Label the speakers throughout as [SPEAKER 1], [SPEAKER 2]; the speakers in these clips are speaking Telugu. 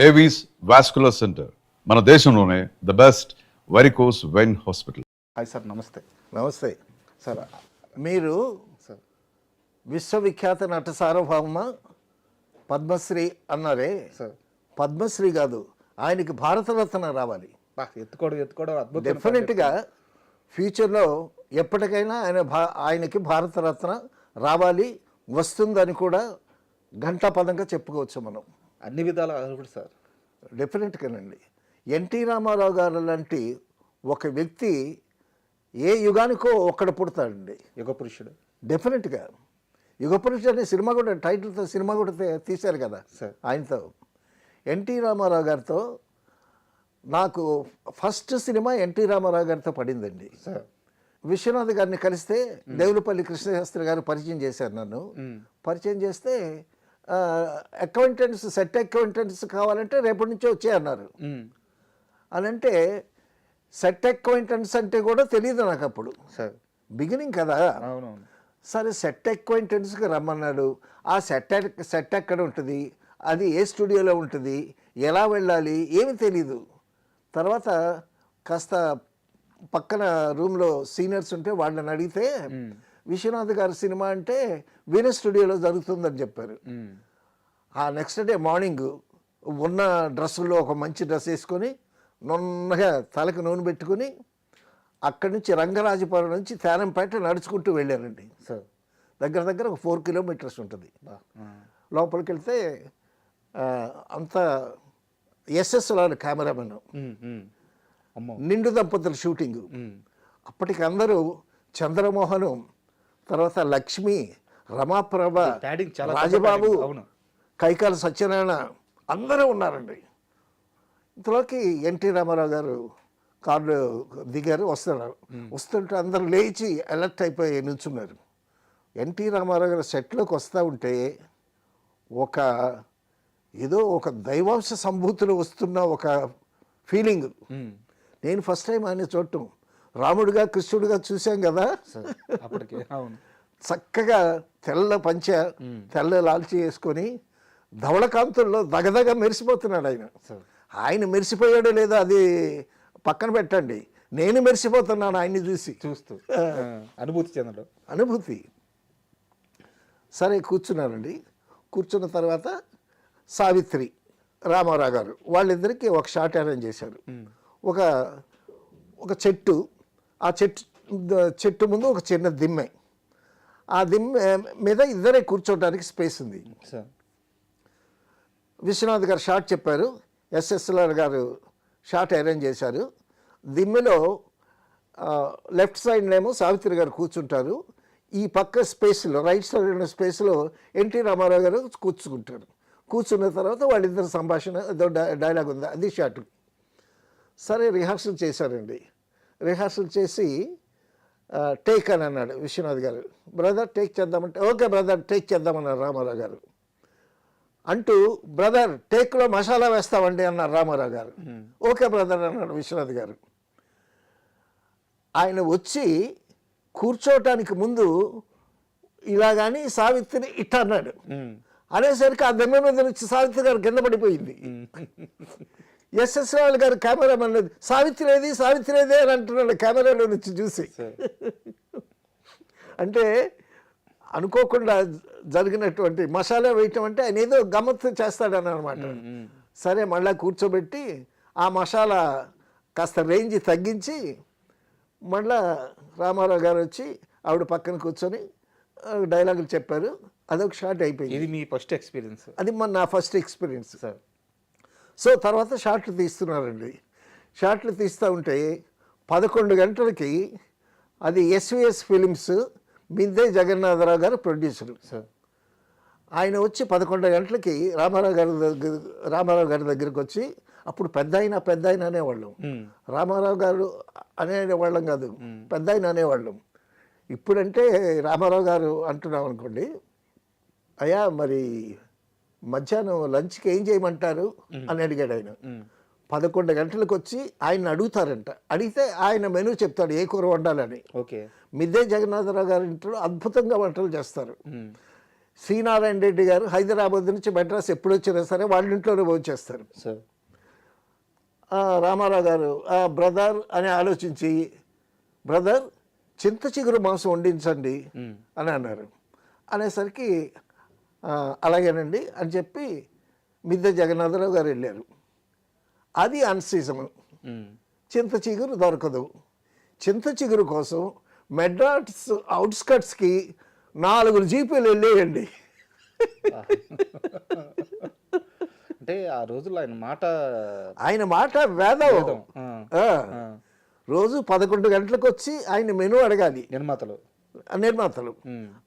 [SPEAKER 1] ఏవీస్ వాస్కులర్ సెంటర్ మన దేశంలోనే the best varicose vein hospital.
[SPEAKER 2] Hi sir, నమస్తే.
[SPEAKER 3] నమస్తే
[SPEAKER 2] సార్
[SPEAKER 3] మీరు
[SPEAKER 2] సార్
[SPEAKER 3] విశ్వవిఖ్యాత నట సార్వభౌమ పద్మశ్రీ అన్నారే,
[SPEAKER 2] సార్
[SPEAKER 3] పద్మశ్రీ కాదు, ఆయనకి భారతరత్న రావాలి.
[SPEAKER 2] ఎత్తుకోవడం అద్భుతం.
[SPEAKER 3] డెఫినెట్గా ఫ్యూచర్లో ఎప్పటికైనా ఆయనకి భారతరత్న రావాలి, వస్తుందని కూడా ఘంటాపదంగా చెప్పుకోవచ్చు మనం.
[SPEAKER 2] అన్ని విధాల అర్హుడు సార్.
[SPEAKER 3] డెఫినెట్గానండి. ఎన్టీ రామారావు గారు లాంటి ఒక వ్యక్తి ఏ యుగానికో ఒక్కడ పుడతాడండి.
[SPEAKER 2] యుగ పురుషుడు.
[SPEAKER 3] డెఫినెట్గా యుగ పురుషుడు అనే సినిమా కూడా టైటిల్తో సినిమా కూడా తీశారు కదా
[SPEAKER 2] సార్.
[SPEAKER 3] ఆయనతో. ఎన్టీ రామారావు గారితో నాకు ఫస్ట్ సినిమా ఎన్టీ రామారావు గారితో పడిందండి.
[SPEAKER 2] సార్
[SPEAKER 3] విశ్వనాథ్ గారిని కలిస్తే దేవులపల్లి కృష్ణశాస్త్రి గారు పరిచయం చేశారు నన్ను. పరిచయం చేస్తే అకౌంటెంట్స్, సెట్ అకౌంటెంట్స్ కావాలంటే రేపటి నుంచే వచ్చాయన్నారు. అని అంటే సెట్ అకౌంటెంట్స్ అంటే కూడా తెలియదు నాకు అప్పుడు,
[SPEAKER 2] సార్
[SPEAKER 3] బిగినింగ్ కదా.
[SPEAKER 2] అవునవును.
[SPEAKER 3] సరే సెట్ అక్వైంటెన్స్కి రమ్మన్నాడు. ఆ సెట్ ఎక్కడ ఉంటుంది, అది ఏ స్టూడియోలో ఉంటుంది, ఎలా వెళ్ళాలి, ఏమి తెలీదు. తర్వాత కాస్త పక్కన రూమ్లో సీనియర్స్ ఉంటే వాళ్ళని అడిగితే విశ్వనాథ్ గారి సినిమా అంటే వీనస్ స్టూడియోలో జరుగుతుందని చెప్పారు. ఆ నెక్స్ట్ డే మార్నింగ్ ఉన్న డ్రెస్సుల్లో ఒక మంచి డ్రెస్ వేసుకొని నున్నగా తలకు నూనె పెట్టుకుని అక్కడి నుంచి రంగరాజపురం నుంచి తేనంపేట నడుచుకుంటూ వెళ్ళానండి.
[SPEAKER 2] సార్
[SPEAKER 3] దగ్గర దగ్గర ఒక 4 కిలోమీటర్స్ ఉంటుంది. లోపలికి వెళ్తే అంత ఎస్ఎస్లో కెమెరామెన్, నిండు దంపతుల షూటింగు. అప్పటికి అందరూ చంద్రమోహను, తర్వాత లక్ష్మి, రమాప్రభ, రాజబాబు, కైకాల సత్యనారాయణ అందరూ ఉన్నారండి. ఇంతలోకి ఎన్టీ రామారావు గారు కార్లు దిగారు, వస్తున్నారు. వస్తుంటే అందరూ లేచి అలర్ట్ అయిపోయి నిల్చున్నారు. ఎన్టీ రామారావు గారు సెట్లోకి వస్తూ ఉంటే ఏదో ఒక దైవాంశ సంభూతులు వస్తున్న ఒక ఫీలింగ్. నేను ఫస్ట్ టైం ఆయన చూడటం, రాముడిగా కృష్ణుడిగా చూశాం కదా,
[SPEAKER 2] అప్పటికే
[SPEAKER 3] చక్కగా తెల్ల పంచ, తెల్ల లాల్చి వేసుకొని ధవళకాంతుల్లో దగదగ మెరిసిపోతున్నాడు ఆయన. ఆయన మెరిసిపోయాడో లేదో అది పక్కన పెట్టండి, నేను మెరిసిపోతున్నాను ఆయన్ని చూస్తూ
[SPEAKER 2] అనుభూతి చెందడం.
[SPEAKER 3] అనుభూతి. సరే కూర్చున్నానండి. కూర్చున్న తర్వాత సావిత్రి, రామారావు గారు వాళ్ళిద్దరికీ ఒక షాట్ అరేంజ్ చేశారు. ఒక చెట్టు, ఆ చెట్టు ముందు ఒక చిన్న దిమ్మె, ఆ దిమ్మె మీద ఇద్దరే కూర్చోవడానికి స్పేస్ ఉంది. విశ్వనాథ్ గారు షాట్ చెప్పారు, ఎస్ఎస్ఎల్ఆర్ గారు షాట్ అరేంజ్ చేశారు. దిమ్మెలో లెఫ్ట్ సైడ్నేమో సావిత్రి గారు కూర్చుంటారు, ఈ పక్క స్పేస్లో రైట్ సైడ్ ఉన్న స్పేస్లో ఎన్టీ రామారావు గారు కూర్చుంటారు. కూర్చున్న తర్వాత వాళ్ళిద్దరు సంభాషణ, ఏదో డైలాగ్ ఉంది, అది షాట్. సరే రిహార్సల్ చేశారండి. రిహార్సల్ చేసి టేక్ అని అన్నాడు విశ్వనాథ్ గారు. బ్రదర్ టేక్ చేద్దామంటే ఓకే బ్రదర్ టేక్ చేద్దామన్నారు రామారావు గారు. అంటూ బ్రదర్ టేక్లో మసాలా వేస్తామండి అన్నారు రామారావు గారు. ఓకే బ్రదర్ అన్నాడు విశ్వనాథ్ గారు. ఆయన వచ్చి కూర్చోవటానికి ముందు ఇలాగాని సావిత్రి ఇట్ట అన్నాడు. అనేసరికి ఆ దెమ్మ మీద నుంచి సావిత్రి గారు కింద పడిపోయింది. ఎస్ఎస్ఆర్ గారు కెమెరామెన్ సావిత్రి ఏది సావిత్రి ఏది అని అంటున్నాడు కెమెరాలో నుంచి చూసి. అంటే అనుకోకుండా జరిగినటువంటి మసాలా వేయటం అంటే ఆయన ఏదో గమ్మత్తు చేస్తాడని అనమాట. సరే మళ్ళీ కూర్చోబెట్టి ఆ మసాలా కాస్త రేంజ్ తగ్గించి మళ్ళా రామారావు గారు వచ్చి ఆవిడ పక్కన కూర్చొని డైలాగులు చెప్పారు. అదొక షాట్ అయిపోయింది.
[SPEAKER 2] ఇది మీ ఫస్ట్ ఎక్స్పీరియన్స్?
[SPEAKER 3] అది నా ఫస్ట్ ఎక్స్పీరియన్స్ సార్. సో తర్వాత షాట్లు తీస్తున్నారండి. షాట్లు తీస్తూ ఉంటే 11 గంటలకి, అది ఎస్విఎస్ ఫిలిమ్స్, మిద్దే జగన్నాథరావు గారు ప్రొడ్యూసరు సార్. ఆయన వచ్చి 11 గంటలకి రామారావు గారి దగ్గరికి వచ్చి, అప్పుడు పెద్ద ఆయన అనేవాళ్ళం, రామారావు గారు అనేవాళ్ళం కాదు, పెద్ద ఆయన అనేవాళ్ళం. ఇప్పుడంటే రామారావు గారు అంటున్నాం అనుకోండి. అయ్యా మరి మధ్యాహ్నం లంచ్కి ఏం చేయమంటారు అని అడిగాడు ఆయన. 11 గంటలకు వచ్చి ఆయన అడుగుతారంట. అడిగితే ఆయన మెనూ చెప్తాడు ఏ కూర వండాలని.
[SPEAKER 2] ఓకే.
[SPEAKER 3] మిద్దే జగన్నాథరావు గారి ఇంట్లో అద్భుతంగా వంటలు చేస్తారు. శ్రీనారాయణ రెడ్డి గారు హైదరాబాద్ నుంచి మెడ్రాస్ ఎప్పుడు వచ్చినా సరే వాళ్ళ ఇంట్లోనే భోంచేస్తారు.
[SPEAKER 2] సార్
[SPEAKER 3] రామారావు గారు బ్రదర్ అని ఆలోచించి, బ్రదర్ చింత చిగురు మాంసం వండించండి అని అన్నారు. అనేసరికి అలాగేనండి అని చెప్పి మిద్దె జగన్నాథరావు గారు వెళ్ళారు. అది అన్సీజన్, చింత చిగురు దొరకదు. చింత చిగురు కోసం మెడ్రాస్ అవుట్స్కట్స్కి 4 జీపులు వెళ్ళేయండి.
[SPEAKER 2] అంటే ఆ రోజుల్లో
[SPEAKER 3] ఆయన మాట వేదం.
[SPEAKER 2] ఆ.
[SPEAKER 3] రోజు 11 గంటలకు వచ్చి ఆయన మెనూ అడగాలి నిర్మాతలు.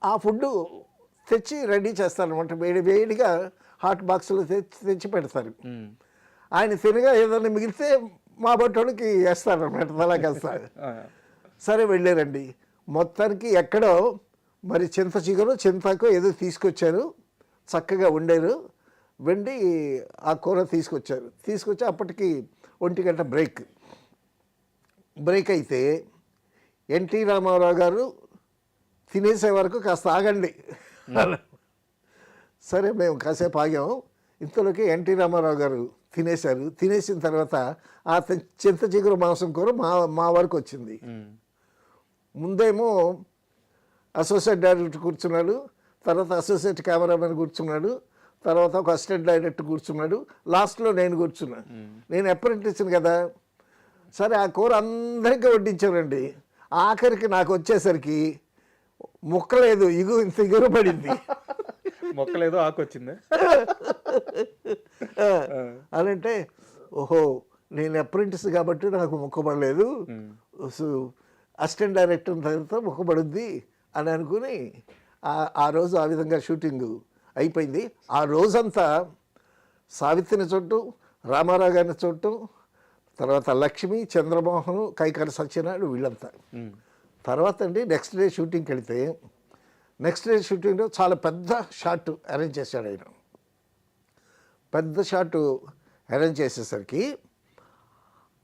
[SPEAKER 3] ఆ ఫుడ్ తెచ్చి రెడీ చేస్తారనమాట. వేడిగా హాట్ బాక్స్లో తెచ్చి పెడతారు. ఆయన తినగా ఏదైనా మిగిలితే మా బట్టోడికి వేస్తారనమాట, తలాకేస్తారు. సరే వెళ్ళారండి. మొత్తానికి ఎక్కడో మరి చింత చిగురు చింతకు ఏదో తీసుకొచ్చారు, చక్కగా వండారు. వెండి ఆ కూర తీసుకొచ్చి అప్పటికి 1 గంట బ్రేక్ అయితే ఎన్టీ రామారావు గారు తినేసే వరకు కాస్త ఆగండి. సరే మేము కాసేపు ఆగాము. ఇంతలోకి ఎన్టీ రామారావు గారు తినేశారు. తినేసిన తర్వాత ఆ చింత చిగురు మాంసం కూర మా వరకు వచ్చింది. ముందేమో అసోసియేట్ డైరెక్టర్ కూర్చున్నాడు, తర్వాత అసోసియేట్ కెమెరామెన్ కూర్చున్నాడు, తర్వాత ఒక అసిస్టెంట్ డైరెక్టర్ కూర్చున్నాడు, లాస్ట్లో నేను కూర్చున్నాను. నేను అప్రెంటిస్ని కదా. సరే ఆ కూర అందరికీ వడ్డించారండి. ఆఖరికి నాకు వచ్చేసరికి ముక్కలేదు, ఇంత ఇగురు పడింది.
[SPEAKER 2] మొక్కలేదో ఆకు వచ్చింది
[SPEAKER 3] అనంటే, ఓహో నేను అప్రెంటిస్ కాబట్టి నాకు మొక్కబడలేదు, అసిస్టెంట్ డైరెక్టర్ తర్వాత మొక్కబడుద్ది అని అనుకుని ఆ రోజు ఆ విధంగా షూటింగ్ అయిపోయింది. ఆ రోజంతా సావిత్రిని చూడటం, రామారావు గారిని చూడటం, తర్వాత లక్ష్మి, చంద్రమోహన్, కైకాల సత్యనారాయణ వీళ్ళంతా. తర్వాత అండి నెక్స్ట్ డే షూటింగ్కి వెళితే నెక్స్ట్ డే షూటింగ్లో చాలా పెద్ద షాట్ అరేంజ్ చేశాడు ఆయన. పెద్ద షాట్ అరేంజ్ చేసేసరికి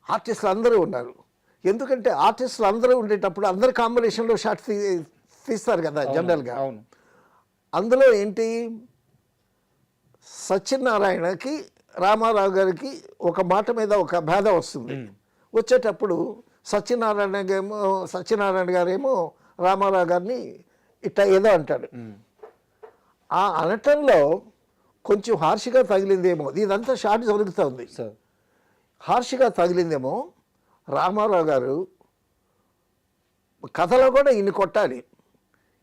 [SPEAKER 3] ఆర్టిస్టులు అందరూ ఉన్నారు. ఎందుకంటే ఆర్టిస్టులు అందరూ ఉండేటప్పుడు అందరు కాంబినేషన్లో షాట్ తీస్తారు కదా జనరల్గా. అందులో ఏంటి, సత్యనారాయణకి రామారావు గారికి ఒక మాట మీద ఒక భేదం వస్తుంది. వచ్చేటప్పుడు సత్యనారాయణ గారేమో రామారావు గారిని ఇట్లా ఏదో అంటాడు. ఆ అనటంలో కొంచెం హార్ష్గా తగిలిందేమో. ఇదంతా షాట్ జరుగుతుంది. హార్ష్గా తగిలిందేమో. రామారావు గారు కథలో కూడా ఇన్ని కొట్టాలి.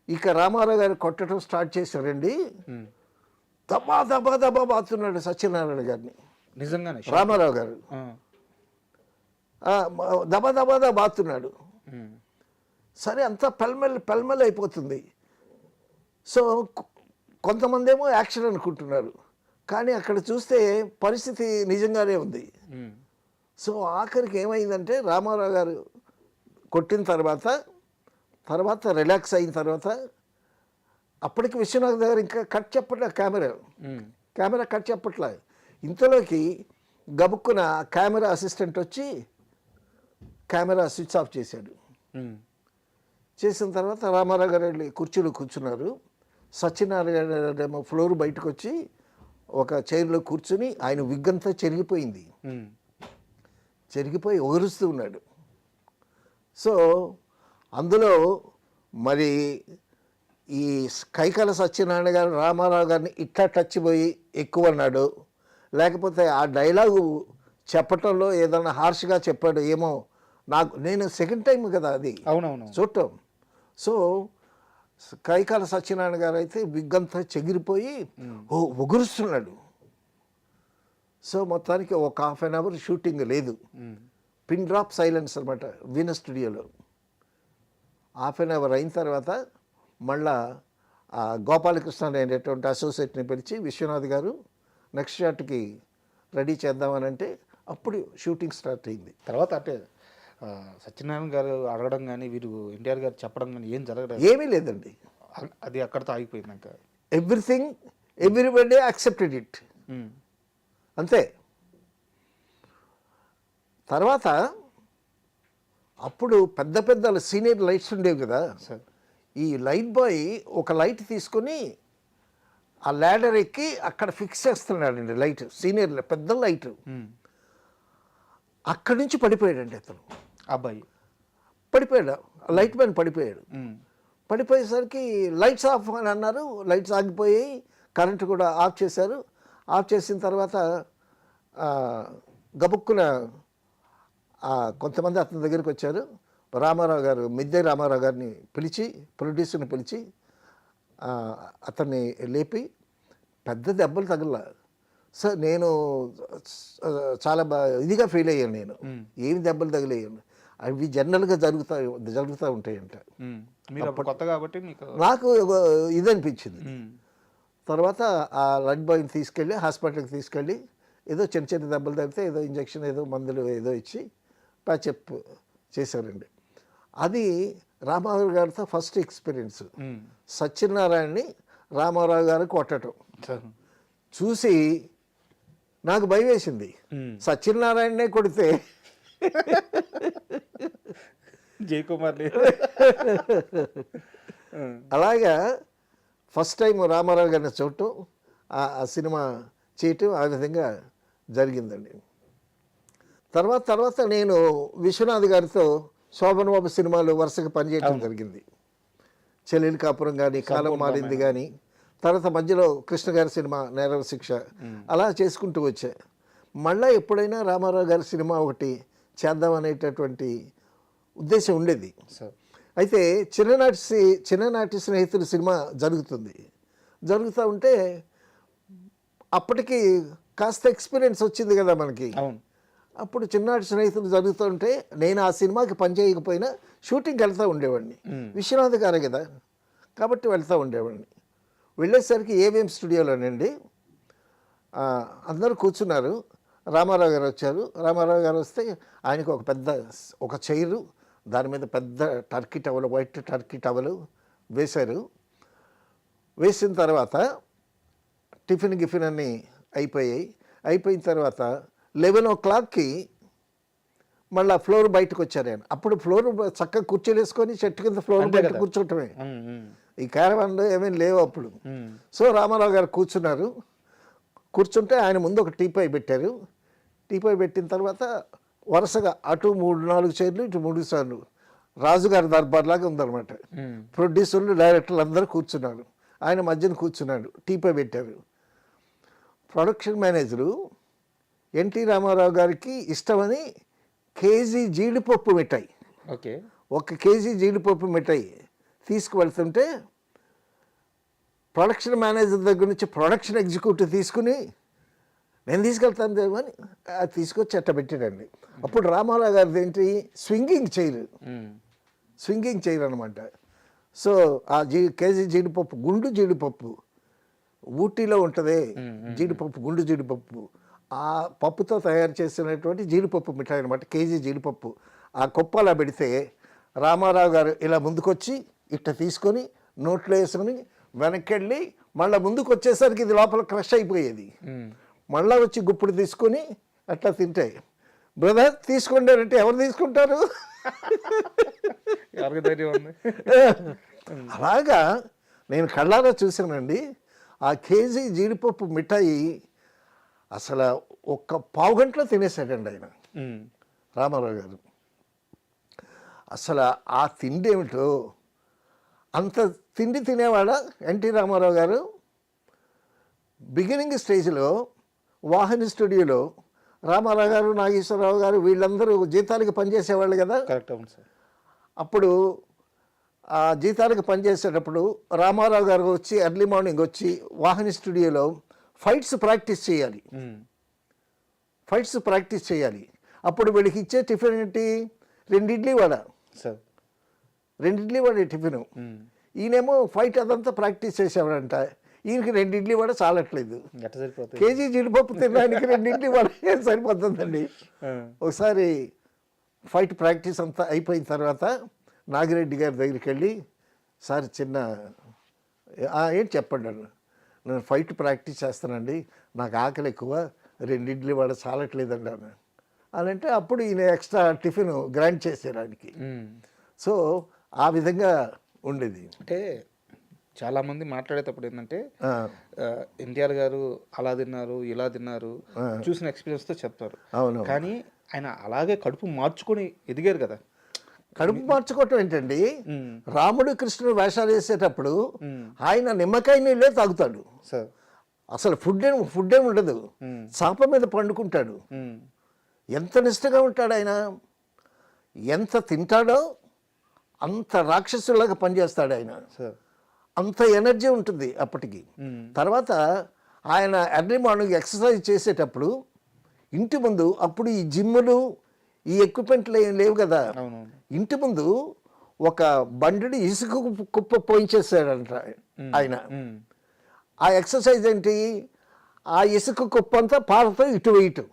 [SPEAKER 3] ఇక రామారావు గారు కొట్టడం స్టార్ట్ చేశారండి. దబా దబా దబా బాతున్నాడు సత్యనారాయణ గారిని.
[SPEAKER 2] నిజంగానే
[SPEAKER 3] రామారావు గారు దబా దబా దబా బాతున్నాడు. సరే అంతా పెల్మెల్ అయిపోతుంది. సో కొంతమంది ఏమో యాక్షన్ అనుకుంటున్నారు, కానీ అక్కడ చూస్తే పరిస్థితి నిజంగానే ఉంది. సో ఆఖరికి ఏమైందంటే రామారావు గారు కొట్టిన తర్వాత రిలాక్స్ అయిన తర్వాత అప్పటికి విశ్వనాథ్ గారు ఇంకా కట్ చెప్పట్లే, కెమెరా కట్ చెప్పట్లే. ఇంతలోకి గబుక్కున కెమెరా అసిస్టెంట్ వచ్చి కెమెరా స్విచ్ ఆఫ్ చేశాడు. చేసిన తర్వాత రామారావు గారు వెళ్ళి కుర్చీలో కూర్చున్నారు. సత్యనారాయణ ఏమో ఫ్లోర్ బయటకు వచ్చి ఒక చైర్లో కూర్చుని ఆయన విగ్గంతా చెరిగిపోయి ఒగరుస్తూ ఉన్నాడు. సో అందులో మరి ఈ కైకాల సత్యనారాయణ గారు రామారావు గారిని ఇట్లా టచ్ పోయి ఎక్కువ అన్నాడు, లేకపోతే ఆ డైలాగు చెప్పటంలో ఏదైనా హార్ష్గా చెప్పాడు ఏమో. నేను సెకండ్ టైం కదా అది చూడటం. సో కైకాల సత్యనారాయణ గారు అయితే విగ్గంతా చెగిరిపోయి ఒగురుస్తున్నాడు. సో మొత్తానికి ఒక ½ an hour షూటింగ్ లేదు. పిన్ డ్రాప్ సైలెన్స్ అనమాట వీనస్ స్టూడియోలో. ½ an hour అయిన తర్వాత మళ్ళా గోపాలకృష్ణ అనేటువంటి అసోసియేట్ని పిలిచి విశ్వనాథ్ గారు నెక్స్ట్ షాట్కి రెడీ చేద్దామనంటే అప్పుడు షూటింగ్ స్టార్ట్ అయింది.
[SPEAKER 2] తర్వాత అంటే సత్యనారాయణ గారు అడగడం కానీ వీరు ఎన్టీఆర్ గారు చెప్పడం కానీ ఏం జరగలేదు,
[SPEAKER 3] ఏమీ లేదండి.
[SPEAKER 2] అది అక్కడితో ఆగిపోయిందాక
[SPEAKER 3] ఎవ్రీబడి యాక్సెప్టెడ్ ఇట్ అంతే. తర్వాత అప్పుడు పెద్ద సీనియర్ లైట్స్ ఉండేవి కదా. ఈ లైట్ బాయ్ ఒక లైట్ తీసుకొని ఆ ల్యాడర్ ఎక్కి అక్కడ ఫిక్స్ చేస్తున్నాడండి లైట్, సీనియర్ పెద్ద లైట్. అక్కడి నుంచి పడిపోయాడండి అతను,
[SPEAKER 2] అబ్బాయి
[SPEAKER 3] పడిపోయాడు, లైట్ మ్యాన్ పడిపోయాడు. పడిపోయేసరికి లైట్స్ ఆఫ్ అని అన్నారు, లైట్స్ ఆగిపోయాయి, కరెంటు కూడా ఆఫ్ చేశారు. ఆఫ్ చేసిన తర్వాత గబుక్కున కొంతమంది అతని దగ్గరికి వచ్చారు. రామారావు గారు, మిద్దె రామారావు గారిని పిలిచి, ప్రొడ్యూసర్ని పిలిచి అతన్ని లేపి, పెద్ద దెబ్బలు తగల సార్, నేను చాలా ఇదిగా ఫీల్ అయ్యాను. నేను ఏమి దెబ్బలు తగిలేయాను, అవి జనరల్గా జరుగుతూ ఉంటాయంట.
[SPEAKER 2] మీరు అప్పుడు కొత్త కాబట్టి
[SPEAKER 3] నాకు ఇది అనిపించింది. తర్వాత ఆ రెడ్ బాయ్ని తీసుకెళ్ళి హాస్పిటల్కి తీసుకెళ్ళి ఏదో చిన్న చిన్న దెబ్బలు తగిలితే ఏదో ఇంజక్షన్ ఏదో మందులు ఏదో ఇచ్చి ప్యాచప్ చేశారండి. అది రామారావు గారితో ఫస్ట్ ఎక్స్పీరియన్స్. సత్యనారాయణని రామారావు గారు కొట్టడం చూసి నాకు భయం వేసింది. సత్యనారాయణనే కొడితే
[SPEAKER 2] జయకుమార్
[SPEAKER 3] అలాగా ఫస్ట్ టైం రామారావు గారిని చూడటం, ఆ సినిమా చేయటం ఆ విధంగా జరిగిందండి. తర్వాత నేను విశ్వనాథ్ గారితో శోభన్ బాబు సినిమాలు వరుసగా పనిచేయడం జరిగింది. చెల్లెలి కాపురం కానీ, కాలం మారింది కానీ, తర్వాత మధ్యలో కృష్ణ గారి సినిమా నేరవ శిక్ష, అలా చేసుకుంటూ వచ్చా. మళ్ళీ ఎప్పుడైనా రామారావు గారి సినిమా ఒకటి చేద్దామనేటటువంటి ఉద్దేశం ఉండేది. అయితే చిన్ననాటి స్నేహితుల సినిమా జరుగుతూ ఉంటే అప్పటికి కాస్త ఎక్స్పీరియన్స్ వచ్చింది కదా మనకి. అప్పుడు చిన్ననాటి స్నేహితులు జరుగుతూ ఉంటే నేను ఆ సినిమాకి పనిచేయకపోయినా షూటింగ్కి వెళ్తూ ఉండేవాడిని. విశ్వనాథ్ గారే కదా కాబట్టి వెళ్తూ ఉండేవాడిని. వెళ్ళేసరికి ఏవిఎం స్టూడియోలోనండి అందరూ కూర్చున్నారు. రామారావు గారు వచ్చారు. రామారావు గారు వస్తే ఆయనకు ఒక చైరు, దాని మీద పెద్ద Turkey towel, white Turkey towel వేశారు. వేసిన తర్వాత టిఫిన్ అన్నీ అయిపోయిన తర్వాత 11 o'clockకి మళ్ళీ ఫ్లోర్ బయటకు వచ్చారు ఆయన. అప్పుడు ఫ్లోర్ చక్కగా కుర్చీలు వేసుకొని చెట్టు కింద ఫ్లోర్ బయట కూర్చోటమే, ఈ క్యారవాన్లో ఏమేమి లేవు అప్పుడు. సో రామారావు గారు కూర్చుంటే ఆయన ముందు ఒక టీపాయ్ పెట్టారు. టీపాయ్ పెట్టిన తర్వాత వరుసగా అటు 3-4 చైర్లు, ఇటు 3 సార్లు రాజుగారి దర్బార్లాగా ఉందన్నమాట. ప్రొడ్యూసర్లు, డైరెక్టర్లు అందరూ కూర్చున్నారు. ఆయన మధ్యన కూర్చున్నాడు, టీపాయ్ పెట్టారు. ప్రొడక్షన్ మేనేజరు ఎన్టీ రామారావు గారికి ఇష్టమని కేజీ జీడిపప్పు మిఠాయి, 1 కేజీ జీడిపప్పు మిఠాయి తీసుకువెళ్తుంటే ప్రొడక్షన్ మేనేజర్ దగ్గర నుంచి ప్రొడక్షన్ ఎగ్జిక్యూటివ్ తీసుకుని నేను తీసుకెళ్తాను అని అది తీసుకొచ్చి అట్ట పెట్టాడండి. అప్పుడు రామారావు గారిది ఏంటి, స్వింగింగ్ చైర్ అనమాట. సో ఆ కేజీ జీడిపప్పు, గుండు జీడిపప్పు ఊటీలో ఉంటుంది, జీడిపప్పు, గుండు జీడిపప్పు, ఆ పప్పుతో తయారు చేసినటువంటి జీడిపప్పు మిఠాయి అనమాట, కేజీ జీడిపప్పు. ఆ కుప్ప అలా పెడితే రామారావు గారు ఇలా ముందుకొచ్చి ఇట్ట తీసుకొని నోట్లో వేసుకొని వెనక్కి వెళ్ళి మళ్ళీ ముందుకు వచ్చేసరికి ఇది లోపల క్రష్ అయిపోయేది. మళ్ళీ వచ్చి గుప్పుడు తీసుకొని అట్లా తింటాయి. బ్రదర్ తీసుకోండి అంటే ఎవరు తీసుకుంటారు? అలాగా నేను కళ్ళారా చూశానండి. ఆ కేజీ జీడిపప్పు మిఠాయి అసలు 1 పావు గంటలో తినేసాడండి ఆయన, రామారావు గారు. అసలు ఆ తిండి ఏమిటో, అంత తిండి తినేవాడా ఎన్టీ రామారావు గారు. బిగినింగ్ స్టేజ్లో వాహిని స్టూడియోలో రామారావు గారు, నాగేశ్వరరావు గారు వీళ్ళందరూ జీతాలకు పనిచేసేవాళ్ళు కదా.
[SPEAKER 2] కరెక్ట్, అవును సార్.
[SPEAKER 3] అప్పుడు ఆ జీతాలకు పనిచేసేటప్పుడు రామారావు గారు వచ్చి ఎర్లీ మార్నింగ్ వచ్చి వాహిని స్టూడియోలో ఫైట్స్ ప్రాక్టీస్ చేయాలి. అప్పుడు వీళ్ళకి ఇచ్చే టిఫిన్ ఏంటి, 2 ఇడ్లీ వడ సార్, 2 ఇడ్లీ వడ టిఫిను. ఈయనేమో ఫైట్ అదంతా ప్రాక్టీస్ చేసేవాడంట. ఈయనకి 2 ఇడ్లీ వడ చాలట్లేదు, కేజీ జీడిపప్పు తినడానికి 2 ఇడ్లీ వడ సరిపోతుందండి. ఒకసారి ఫైట్ ప్రాక్టీస్ అంతా అయిపోయిన తర్వాత నాగిరెడ్డి గారి దగ్గరికి వెళ్ళి, సార్ ఏంటి చెప్పండి అన్న, నేను ఫైట్ ప్రాక్టీస్ చేస్తానండి, నాకు ఆకలి ఎక్కువ, 2 ఇడ్లీ వడ చాలట్లేదండి అన్న అని అంటే అప్పుడు ఈయన ఎక్స్ట్రా టిఫిన్ గ్రాంట్ చేశారు ఆయనకి. సో ఆ విధంగా ఉండేది.
[SPEAKER 2] అంటే చాలామంది మాట్లాడేటప్పుడు ఏంటంటే ఎన్టీఆర్ గారు అలా తిన్నారు ఇలా తిన్నారు చూసిన ఎక్స్పీరియన్స్తో చెప్తారు.
[SPEAKER 3] అవును.
[SPEAKER 2] కానీ ఆయన అలాగే కడుపు మార్చుకొని ఎదిగారు కదా.
[SPEAKER 3] కడుపు మార్చుకోవటం ఏంటండి, రాముడు కృష్ణుడు వేషాలు వేసేటప్పుడు ఆయన నిమ్మకాయ నీళ్ళే తాగుతాడు.
[SPEAKER 2] సార్
[SPEAKER 3] అసలు ఫుడ్ ఏమి ఉండదు, చాప మీద పండుకుంటాడు. ఎంత నిష్ఠగా ఉంటాడు ఆయన, ఎంత తింటాడో అంత రాక్షసులాగా పనిచేస్తాడు ఆయన.
[SPEAKER 2] సార్
[SPEAKER 3] అంత ఎనర్జీ ఉంటుంది అప్పటికి. తర్వాత ఆయన ఎర్లీ మార్నింగ్ ఎక్సర్సైజ్ చేసేటప్పుడు ఇంటి ముందు, అప్పుడు ఈ జిమ్ములు ఈ ఎక్విప్మెంట్లు ఏం లేవు కదా, ఇంటి ముందు ఒక బండిని ఇసుక కుప్ప పోయించేసాడంట ఆయన. ఆ ఎక్సర్సైజ్ ఏంటి, ఆ ఇసుక కుప్పంతా పాలతో ఇటు వేయటం,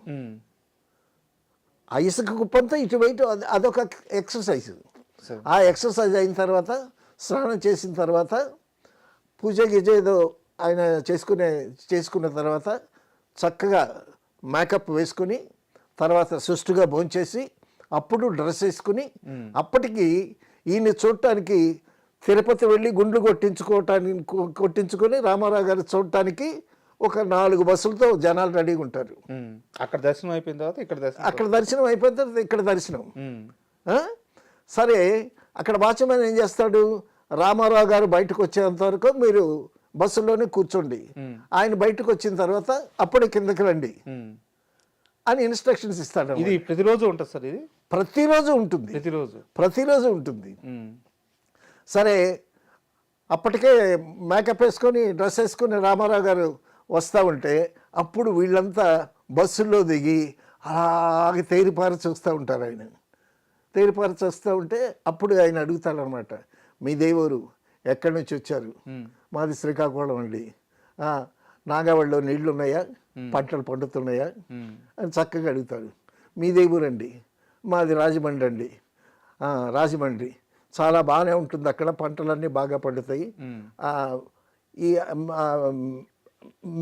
[SPEAKER 3] ఆ ఇసుక కుప్పంతా ఇటు వేయటం, అదొక ఎక్సర్సైజ్. ఆ ఎక్సర్సైజ్ అయిన తర్వాత స్నానం చేసిన తర్వాత పూజ గిజ ఏదో ఆయన చేసుకున్న తర్వాత చక్కగా మేకప్ వేసుకుని తర్వాత సుష్టుగా భోంచేసి అప్పుడు డ్రెస్ వేసుకుని, అప్పటికి ఈయన చూడటానికి తిరుపతి వెళ్ళి గుండ్లు కొట్టించుకొని రామారావు గారు చూడటానికి ఒక 4 బస్సులతో జనాలు రెడీగా ఉంటారు.
[SPEAKER 2] అక్కడ దర్శనం అయిపోయిన తర్వాత
[SPEAKER 3] అక్కడ దర్శనం అయిపోయిన తర్వాత ఇక్కడ దర్శనం. సరే, అక్కడ వాచ్మెన్ ఏం చేస్తాడు, రామారావు గారు బయటకు వచ్చేంత వరకు మీరు బస్సులోనే కూర్చోండి, ఆయన బయటకు వచ్చిన తర్వాత అప్పుడే కిందకి రండి అని ఇన్స్ట్రక్షన్స్ ఇస్తాడు.
[SPEAKER 2] ఇది ప్రతిరోజు ఉంటుంది సార్, ఇది
[SPEAKER 3] ప్రతిరోజు ఉంటుంది, ప్రతిరోజు ఉంటుంది. సరే, అప్పటికే మేకప్ వేసుకొని డ్రెస్ వేసుకొని రామారావు గారు వస్తూ ఉంటే అప్పుడు వీళ్ళంతా బస్సుల్లో దిగి అలాగే తేరిపారి చూస్తూ ఉంటారు. ఆయన తేరిపారి చూస్తూ ఉంటే అప్పుడు ఆయన అడుగుతాడనమాట, మీ దేవురు ఎక్కడి నుంచి వచ్చారు? మాది శ్రీకాకుళం అండి. నాగావళిలో నీళ్లు ఉన్నాయా, పంటలు పండుతున్నాయా అని చక్కగా అడుగుతాడు. మీ దేవురండి, మాది రాజమండ్రి అండి. రాజమండ్రి చాలా బాగానే ఉంటుంది, అక్కడ పంటలన్నీ బాగా పండుతాయి. ఈ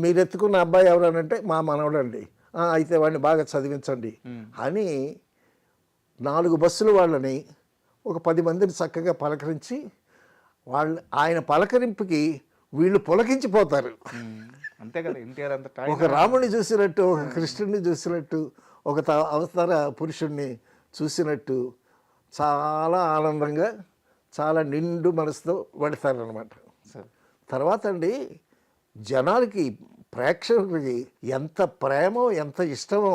[SPEAKER 3] మీరు ఎత్తుకున్న అబ్బాయి ఎవరనంటే మా మనవడండి. అయితే వాడిని బాగా చదివించండి అని 4 బస్సులు వాళ్ళని ఒక 10 మందిని చక్కగా పలకరించి ఆయన పలకరింపుకి వీళ్ళు పులకించిపోతారు.
[SPEAKER 2] అంతే కదా, ఎన్టీఆర్ అంత
[SPEAKER 3] ఒక రాముడిని చూసినట్టు, ఒక కృష్ణుడిని చూసినట్టు, ఒక అవతార పురుషుణ్ణి చూసినట్టు చాలా ఆనందంగా చాలా నిండు మనసుతో పెడతారనమాట. తర్వాత అండి జనాలకి, ప్రేక్షకులకి ఎంత ప్రేమో ఎంత ఇష్టమో.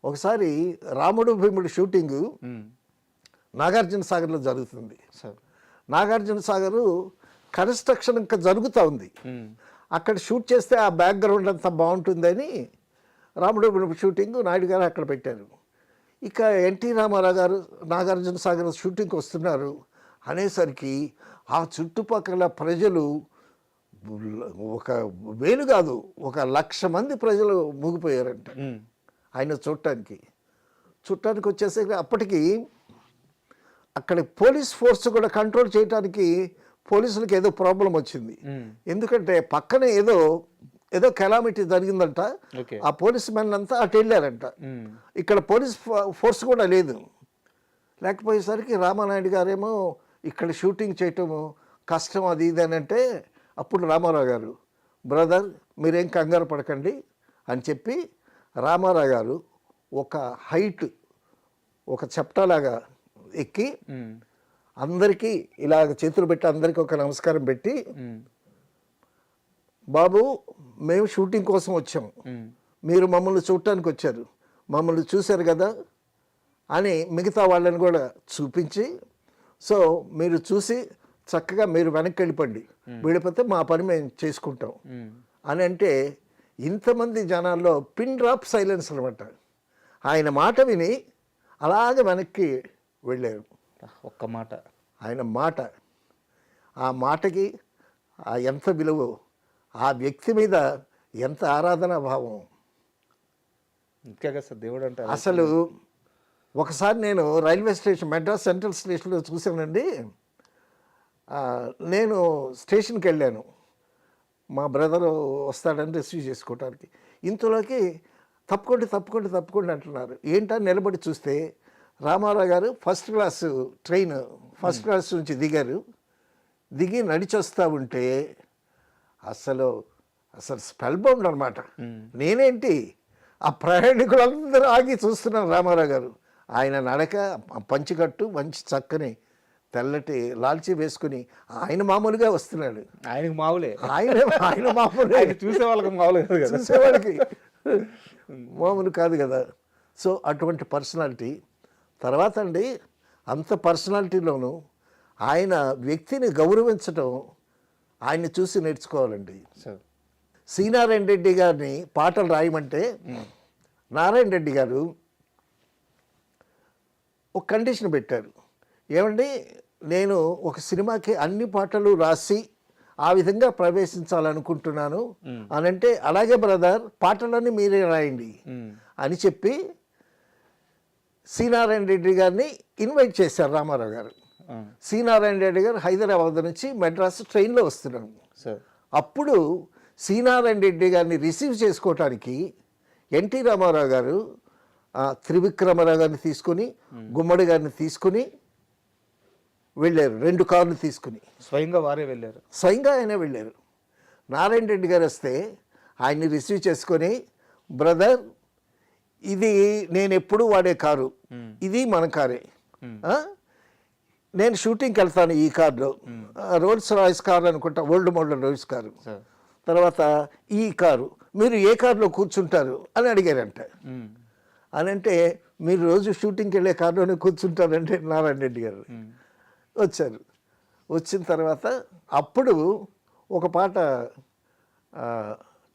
[SPEAKER 3] ఒకసారి రాముడు భీముడు షూటింగు నాగార్జున సాగర్లో జరుగుతుంది. నాగార్జున సాగరు కన్స్ట్రక్షన్ ఇంకా జరుగుతూ ఉంది. అక్కడ షూట్ చేస్తే ఆ బ్యాక్గ్రౌండ్ అంతా బాగుంటుందని రాముడు భీముడు షూటింగ్ నాయుడు గారు అక్కడ పెట్టారు. ఇక ఎన్టీ రామారావు గారు నాగార్జున సాగర్ షూటింగ్కి వస్తున్నారు అనేసరికి ఆ చుట్టుపక్కల ప్రజలు ఒక వేలు కాదు, ఒక 1,00,000 మంది ప్రజలు మూగిపోయారంట ఆయన చుట్టానికి వచ్చేసరికి అప్పటికి అక్కడ పోలీస్ ఫోర్స్ కూడా కంట్రోల్ చేయడానికి పోలీసులకి ఏదో ప్రాబ్లం వచ్చింది. ఎందుకంటే పక్కన ఏదో కెలామిటీ జరిగిందంట, ఆ పోలీస్ మెన్ అంతా అటు వెళ్ళారంట. ఇక్కడ పోలీస్ ఫోర్స్ కూడా లేదు. లేకపోయేసరికి రామానాయుడు గారేమో ఇక్కడ షూటింగ్ చేయటము కష్టం అది ఇది అని అంటే, అప్పుడు రామారావు గారు, బ్రదర్ మీరేం కంగారు పడకండి అని చెప్పి రామారావు గారు ఒక హైట్, ఒక చెప్టాలాగా ఎక్కి అందరికీ ఇలాగ చేతులు పెట్టి అందరికీ ఒక నమస్కారం పెట్టి, బాబు మేము షూటింగ్ కోసం వచ్చాము, మీరు మమ్మల్ని చూడటానికి వచ్చారు, మమ్మల్ని చూశారు కదా అని మిగతా వాళ్ళని కూడా చూపించి, సో మీరు చూసి చక్కగా మీరు వెనక్కి వెళ్ళిపోతే మా పని మేము చేసుకుంటాం అని అంటే, ఇంతమంది జనాల్లో పిన్ డ్రాప్ సైలెన్స్ అనమాట. ఆయన మాట విని అలాగే వెనక్కి వెళ్ళారు.
[SPEAKER 2] ఒక్క మాట,
[SPEAKER 3] ఆయన మాట, ఆ మాటకి ఎంత విలువ, ఆ వ్యక్తి మీద ఎంత ఆరాధనా భావం.
[SPEAKER 2] దేవుడు అంటే
[SPEAKER 3] అసలు ఒకసారి నేను రైల్వే స్టేషన్, మెడ్రాస్ సెంట్రల్ స్టేషన్లో చూశానండి. నేను స్టేషన్కి వెళ్ళాను, మా బ్రదర్ వస్తాడని రిసీవ్ చేసుకోవడానికి. ఇంతలోకి తప్పుకోండి అంటున్నారు. ఏంటని నిలబడి చూస్తే రామారావు గారు ఫస్ట్ క్లాస్ నుంచి దిగారు. దిగి నడిచొస్తూ ఉంటే అసలు అసలు స్పెల్ బౌండ్ అనమాట. నేనేంటి ఆ ప్రయాణికులందరూ ఆగి చూస్తున్నారు రామారావు గారు. ఆయన నడక, పంచికట్టు, మంచి చక్కని తెల్లటి లాల్చి వేసుకుని ఆయన మామూలుగా వస్తున్నాడు.
[SPEAKER 2] ఆయనకు మామూలే,
[SPEAKER 3] ఆయన మామూలే,
[SPEAKER 2] చూసే వాళ్ళకి మామూలు కాదు కదా,
[SPEAKER 3] చూసేవాడికి మామూలు కాదు కదా. సో అటువంటి పర్సనాలిటీ. తర్వాత అండి అంత పర్సనాలిటీలోనూ ఆయన వ్యక్తిని గౌరవించడం ఆయన్ని చూసి నేర్చుకోవాలండి.
[SPEAKER 2] సార్
[SPEAKER 3] సి నారాయణ రెడ్డి గారిని పాటలు రాయమంటే నారాయణ రెడ్డి గారు ఒక కండిషన్ పెట్టారు. ఏమండి, నేను ఒక సినిమాకి అన్ని పాటలు రాసి ఆ విధంగా ప్రవేశించాలనుకుంటున్నాను అని అంటే, అలాగే బ్రదర్ పాటలన్నీ మీరే రాయండి అని చెప్పి సి నారాయణ రెడ్డి గారిని ఇన్వైట్ చేశారు రామారావు గారు. సి నారాయణ రెడ్డి గారు హైదరాబాద్ నుంచి మెడ్రాస్ ట్రైన్లో వస్తున్నాను.
[SPEAKER 2] సార్
[SPEAKER 3] అప్పుడు సి నారాయణ రెడ్డి గారిని రిసీవ్ చేసుకోవటానికి ఎన్టీ రామారావు గారు త్రివిక్రమరావు గారిని తీసుకుని, గుమ్మడి గారిని తీసుకుని వెళ్ళారు. 2 కార్లు తీసుకుని
[SPEAKER 2] స్వయంగా వారే వెళ్ళారు.
[SPEAKER 3] స్వయంగా ఆయన వెళ్ళారు. నారాయణ రెడ్డి గారు వస్తే ఆయన్ని రిసీవ్ చేసుకొని, బ్రదర్ ఇది నేను ఎప్పుడు వాడే కారు, ఇది మన కారే, నేను షూటింగ్కి వెళ్తాను ఈ కార్లో, రోల్స్ రాయిస్ కారు అనుకుంటా, ఓల్డ్ మోడల్ రోల్స్ కారు. తర్వాత ఈ కారు, మీరు ఏ కారులో కూర్చుంటారు అని అడిగారంట. అని అంటే, మీరు రోజు షూటింగ్కి వెళ్ళే కారులోనే కూర్చుంటారంటే నారాయణ రెడ్డి గారు వచ్చారు. వచ్చిన తర్వాత అప్పుడు ఒక పాట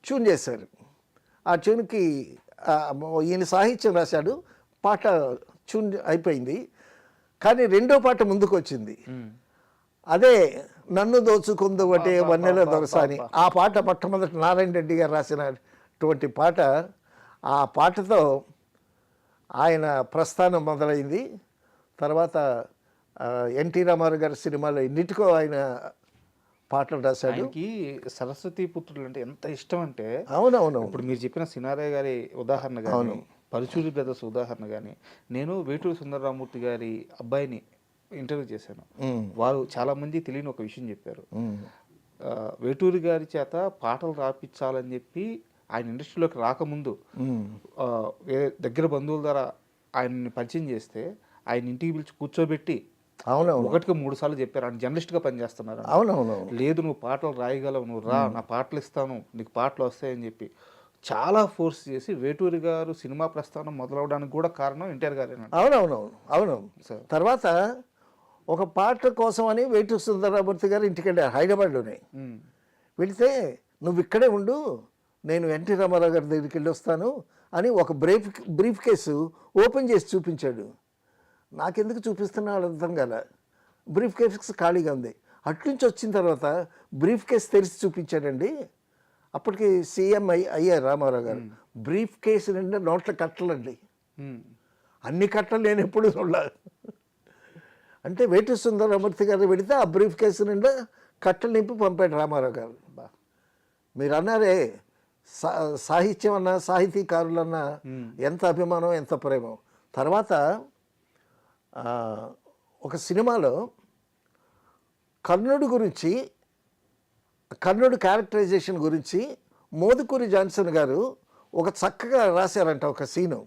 [SPEAKER 3] ట్యూన్ చేశారు. ఆ ట్యూన్కి ఈయన సాహిత్యం రాశాడు, పాట ట్యూన్ అయిపోయింది. కానీ 2వ పాట ముందుకు వచ్చింది. అదే నన్ను దోచుకుందు ఒకటే వన్నెల దొరసాని. ఆ పాట మొట్టమొదటి నారాయణ రెడ్డి గారు రాసినటువంటి పాట. ఆ పాటతో ఆయన ప్రస్థానం మొదలైంది. తర్వాత ఎన్టీ రామారావు గారి సినిమాలో ఎన్నిటికో ఆయన పాటలు రాశాడు.
[SPEAKER 2] ఆయనకి సరస్వతి పుత్రులు అంటే ఎంత ఇష్టం అంటే,
[SPEAKER 3] అవునవును,
[SPEAKER 2] ఇప్పుడు మీరు చెప్పిన సినారయ్య గారి ఉదాహరణ కానీ, పరుచూరి బ్రదర్స్ ఉదాహరణ కానీ, నేను వేటూరి సుందరరామూర్తి గారి అబ్బాయిని ఇంటర్వ్యూ చేశాను. వారు చాలా మంది తెలియని ఒక విషయం చెప్పారు. వేటూరి గారి చేత పాటలు రాపించాలని చెప్పి ఆయన ఇండస్ట్రీలోకి రాకముందు దగ్గర బంధువుల ద్వారా ఆయన్ని పరిచయం చేస్తే ఆయన ఇంటికి పిలిచి కూర్చోబెట్టి
[SPEAKER 3] అవునవును
[SPEAKER 2] 1కి 3 సార్లు చెప్పారు. ఆయన జర్నలిస్ట్గా పనిచేస్తున్నారు.
[SPEAKER 3] అవునవును,
[SPEAKER 2] లేదు నువ్వు పాటలు రాయగలవు, నువ్వు రా, నా పాటలు ఇస్తాను, నీకు పాటలు వస్తాయని చెప్పి చాలా ఫోర్స్ చేసి వేటూరి గారు సినిమా ప్రస్థానం మొదలవడానికి కూడా కారణం ఎన్టీఆర్ గారేనా?
[SPEAKER 3] అవునవునవును అవును. తర్వాత ఒక పాట కోసం అని వేటూరి సుందరరామూర్తి గారు ఇంటికి వెళ్ళారు హైదరాబాద్లోనే. వెళితే నువ్వు ఇక్కడే ఉండు, నేను ఎన్టీ రామారావు గారి దగ్గరికి వెళ్ళి వస్తాను అని ఒక బ్రీఫ్ కేసు ఓపెన్ చేసి చూపించాడు. నాకెందుకు చూపిస్తున్నాడు అర్థం కాల. బ్రీఫ్ కేస్ ఖాళీగా ఉంది. అట్నుంచి వచ్చిన తర్వాత బ్రీఫ్ కేస్ తెరిచి చూపించాడండి. అప్పటికి సీఎం అయ్యారు రామారావు గారు. బ్రీఫ్ కేసు నిండా నోట్ల కట్టలండి, అన్ని కట్టలు నేను ఎప్పుడు చూడాలి. అంటే వేటూరి సుందరరామూర్తి గారు పెడితే ఆ బ్రీఫ్ కేసు నిండా కట్టలు నింపి పంపాడు రామారావు గారు. మీరు అన్నారే సాహిత్యం అన్నా, సాహితీకారులన్నా ఎంత అభిమానం, ఎంత ప్రేమం. తర్వాత ఒక సినిమాలో కర్ణుడి గురించి, కర్ణుడి క్యారెక్టరైజేషన్ గురించి మోదుకూరి జాన్సన్ గారు ఒక చక్కగా రాశారంట ఒక సీను.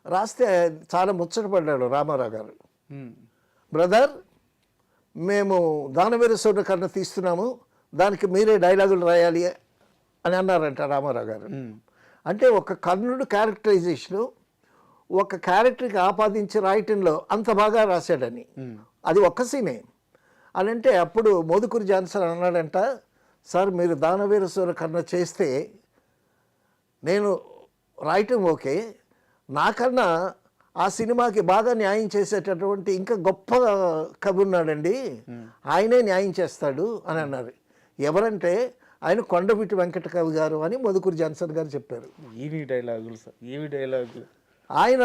[SPEAKER 3] రాస్తే చాలా ముచ్చటపడ్డాడు రామారావు గారు. బ్రదర్ మేము దానవీర సూర్యకర్ణ తీస్తున్నాము, దానికి మీరే డైలాగులు రాయాలి అని అన్నారంట రామారావు గారు. అంటే ఒక కర్ణుడు క్యారెక్టరైజేషను ఒక క్యారెక్టర్కి ఆపాదించి రాయటంలో అంత బాగా రాశాడని. అది ఒక్క సీనే అని అంటే అప్పుడు మోదుకూరి జాన్సన్ అన్నాడంట, సార్ మీరు దానవీర సూర్యకర్ణ చేస్తే నేను రాయటం ఓకే, నాకన్నా ఆ సినిమాకి బాగా న్యాయం చేసేటటువంటి ఇంకా గొప్ప కవి ఉన్నాడండి, ఆయనే న్యాయం చేస్తాడు అని అన్నారు. ఎవరంటే ఆయన కొండవీటి వెంకట కవి గారు అని మోదుకూరి జాన్సన్ గారు చెప్పారు.
[SPEAKER 2] ఏవి డైలాగులు సార్, ఏవి డైలాగులు.
[SPEAKER 3] ఆయన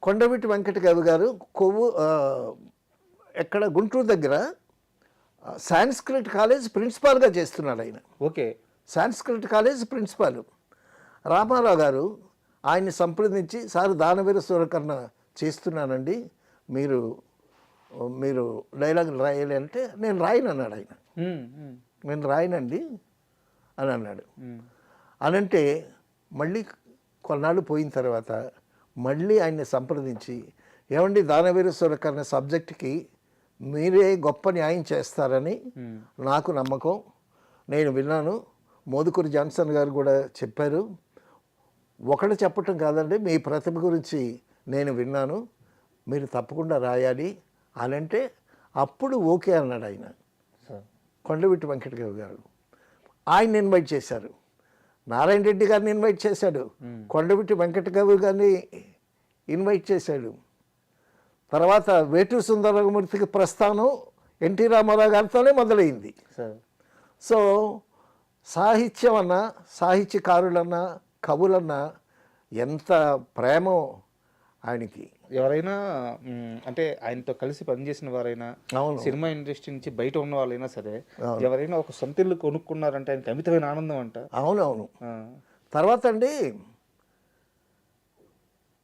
[SPEAKER 3] కొండవీటి వెంకట కవి గారు ఎక్కడ గుంటూరు దగ్గర సాంస్క్రిట్ కాలేజ్ ప్రిన్సిపాల్గా చేస్తున్నాడు ఆయన.
[SPEAKER 2] Okay,
[SPEAKER 3] Sanskrit college principal. Ramarao గారు ఆయన్ని సంప్రదించి, సార్ దానవీర సూర్యకర్ణ చేస్తున్నానండి, మీరు మీరు డైలాగులు రాయాలి అంటే నేను రాయను అన్నాడు ఆయన. నేను రాయనండి అని అన్నాడు. అనంటే మళ్ళీ కొన్నాళ్ళు పోయిన తర్వాత మళ్ళీ ఆయన్ని సంప్రదించి, ఏమండి దానవీర సూరకర్ణ సబ్జెక్ట్కి మీరే గొప్ప న్యాయం చేస్తారని నాకు నమ్మకం, నేను విన్నాను, మోదుకూరి జాన్సన్ గారు కూడా చెప్పారు, ఒకటి చెప్పటం కాదండి మీ ప్రతిభ గురించి నేను విన్నాను, మీరు తప్పకుండా రాయాలి అని అంటే అప్పుడు ఓకే అన్నాడు ఆయన. కొండవీటి వెంకటరావు గారు ఆయన ఇన్వైట్ చేశారు, నారాయణ రెడ్డి గారిని ఇన్వైట్ చేశాడు, కొండవీటి వెంకటరావు గారిని ఇన్వైట్ చేశాడు. తర్వాత వేటూరి సుందరరామూర్తికి ప్రస్థానం ఎన్టీ రామారావు గారితోనే మొదలైంది. సో సాహిత్యం అన్నా, సాహిత్యకారులన్నా, కవులన్నా ఎంత ప్రేమో ఆయనకి.
[SPEAKER 2] ఎవరైనా అంటే ఆయనతో కలిసి పనిచేసిన వారైనా, సినిమా ఇండస్ట్రీ నుంచి బయట ఉన్న వాళ్ళైనా సరే, ఎవరైనా ఒక సొంత ఇల్లు కొనుక్కున్నారంటే ఆయనకి అమితమైన ఆనందం అంట.
[SPEAKER 3] అవునవును. తర్వాత అండి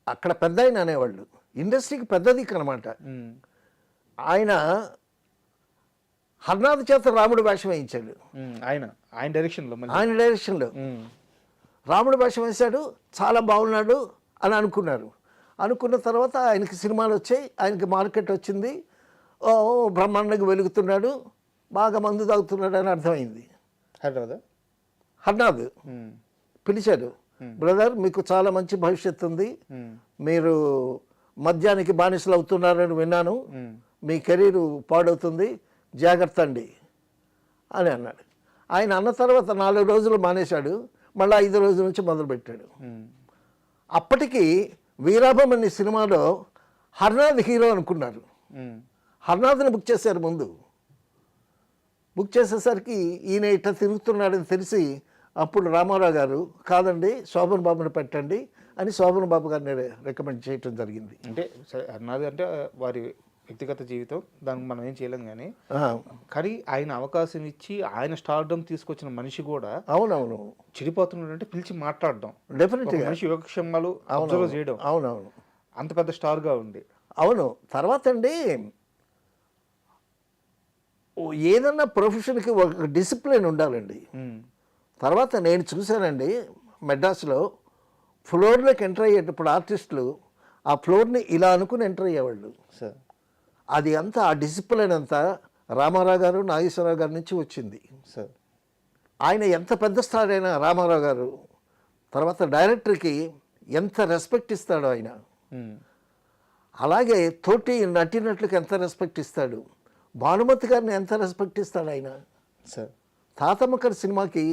[SPEAKER 3] అక్కడ పెద్ద ఆయన అనేవాళ్ళు, ఇండస్ట్రీకి పెద్ద దిక్కు అనమాట. ఆయన హర్నాథ్ చేత రాముడు వేషం వేయించాడు.
[SPEAKER 2] ఆయన డైరెక్షన్లో రాముడు వేషం వేశాడు, చాలా బాగున్నాడు అని అనుకున్నారు. అనుకున్న తర్వాత ఆయనకి సినిమాలు వచ్చాయి, ఆయనకి మార్కెట్ వచ్చింది, ఓ బ్రహ్మాండంగా వెలుగుతున్నాడు, బాగా మందు తాగుతున్నాడు అని అర్థమైంది. హర్నాథ్ పిలిచాడు, బ్రదర్ మీకు చాలా మంచి భవిష్యత్తు ఉంది, మీరు మద్యానికి బానిసలు అవుతున్నారని విన్నాను, మీ కెరీర్ పాడవుతుంది, జాగ్రత్త అండి అని అన్నాడు. ఆయన అన్న తర్వాత 4 రోజులు మానేశాడు, మళ్ళీ 5 రోజుల నుంచి మొదలుపెట్టాడు. అప్పటికి వీరాభం అనే సినిమాలో హర్నాథ్ హీరో అనుకున్నారు. హర్నాథ్ని బుక్ చేశారు ముందు. బుక్ చేసేసరికి ఈయన ఇట్లా తిరుగుతున్నాడని తెలిసి అప్పుడు రామారావు గారు కాదండి శోభన్ బాబుని పెట్టండి అని శోభన్ బాబు గారిని రికమెండ్ చేయటం జరిగింది. అంటే హర్నాథ్ అంటే వారి వ్యక్తిగత జీవితం, దానికి మనం ఏం చేయలేం కానీ ఆయన అవకాశం ఇచ్చి ఆయన స్టార్డమ్ తీసుకొచ్చిన మనిషి కూడా
[SPEAKER 3] అవునవును
[SPEAKER 2] చెడిపోతున్నాడు అంటే పిలిచి మాట్లాడడం,
[SPEAKER 3] డెఫినెట్గా
[SPEAKER 2] మనిషి యోగక్షేమాలు అబ్జర్వ్ చేయడం.
[SPEAKER 3] అవునవును
[SPEAKER 2] అంత పెద్ద స్టార్గా ఉంది.
[SPEAKER 3] అవును. తర్వాత అండి ఏదన్నా ప్రొఫెషన్కి ఒక డిసిప్లిన్ ఉండాలండి. తర్వాత నేను చూశానండి మెడ్రాస్లో ఫ్లోర్లోకి ఎంటర్ అయ్యేటప్పుడు ఆర్టిస్టులు ఆ ఫ్లోర్ని ఇలా అనుకుని ఎంటర్ అయ్యేవాళ్ళు. అది అంతా ఆ డిసిప్లిన్ అంతా రామారావు గారు, నాగేశ్వరరావు గారి నుంచి వచ్చింది. ఆయన ఎంత పెద్ద స్టార్ అయినా రామారావు గారు తర్వాత డైరెక్టర్కి ఎంత రెస్పెక్ట్ ఇస్తాడో ఆయన, అలాగే తోటి నటినట్లకి ఎంత రెస్పెక్ట్ ఇస్తాడు, భానుమతి గారిని ఎంత రెస్పెక్ట్ ఇస్తాడు ఆయన. తాతమ్మకర్ సినిమాకి